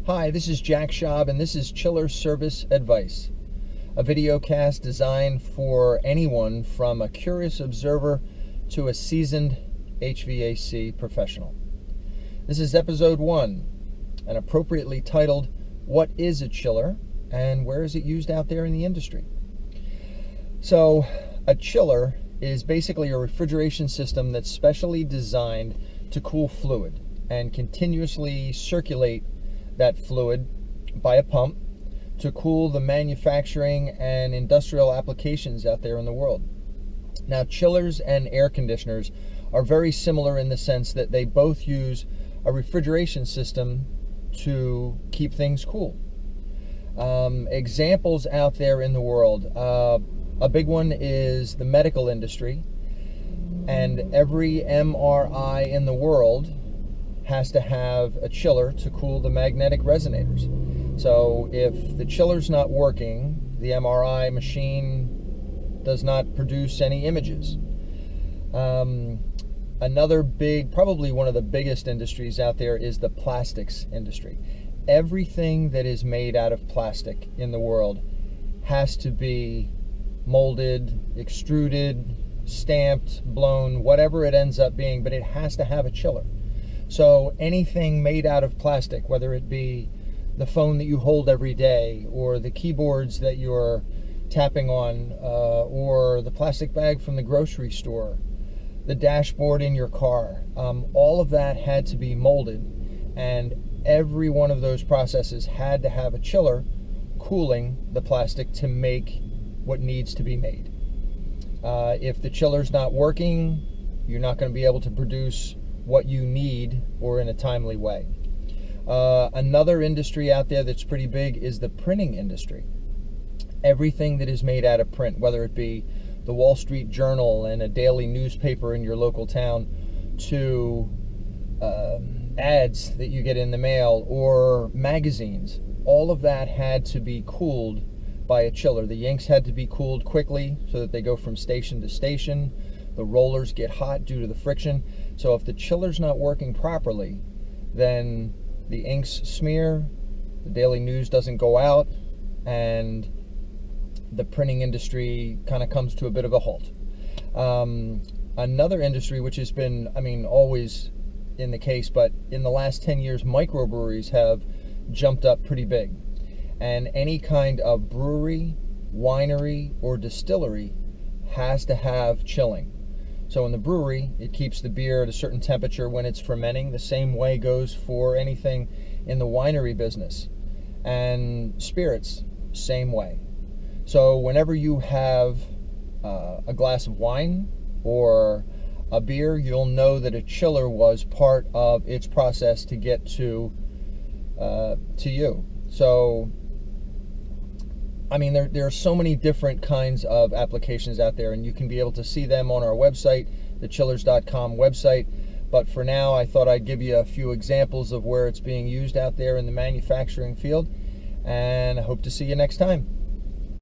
Hi, this is Jack Schaub, and this is Chiller Service Advice, a video cast designed for anyone from a curious observer to a seasoned HVAC professional. This is episode 1, and appropriately titled, What is a Chiller, and where is it used out there in the industry? So, a chiller is basically a refrigeration system that's specially designed to cool fluid and continuously circulate that fluid by a pump to cool the manufacturing and industrial applications out there in the world. Now, chillers and air conditioners are very similar in the sense that they both use a refrigeration system to keep things cool. Examples out there in the world, a big one is the medical industry, and every MRI in the world has to have a chiller to cool the magnetic resonators. So if the chiller's not working, the MRI machine does not produce any images. Another big, probably one of the biggest industries out there is the plastics industry. Everything that is made out of plastic in the world has to be molded, extruded, stamped, blown, whatever it ends up being, but it has to have a chiller. So anything made out of plastic, whether it be the phone that you hold every day, or the keyboards that you're tapping on, or the plastic bag from the grocery store, the dashboard in your car, all of that had to be molded, and every one of those processes had to have a chiller cooling the plastic to make what needs to be made. If the chiller's not working, you're not going to be able to produce what you need or in a timely way. Another industry out there that's pretty big is the printing industry. Everything that is made out of print, whether it be the Wall Street Journal and a daily newspaper in your local town, to ads that you get in the mail or magazines, all of that had to be cooled by a chiller. The inks had to be cooled quickly so that they go from station to station. The rollers get hot due to the friction. So if the chiller's not working properly, then the inks smear, the daily news doesn't go out, and the printing industry kind of comes to a bit of a halt. Another industry which has been, always in the case, but in the last 10 years, microbreweries have jumped up pretty big. And any kind of brewery, winery, or distillery has to have chilling. So in the brewery, it keeps the beer at a certain temperature when it's fermenting. The same way goes for anything in the winery business. And spirits, same way. So whenever you have a glass of wine or a beer, you'll know that a chiller was part of its process to get to you. So there are so many different kinds of applications out there, and you can be able to see them on our website, the chillers.com website. But for now, I thought I'd give you a few examples of where it's being used out there in the manufacturing field, and I hope to see you next time.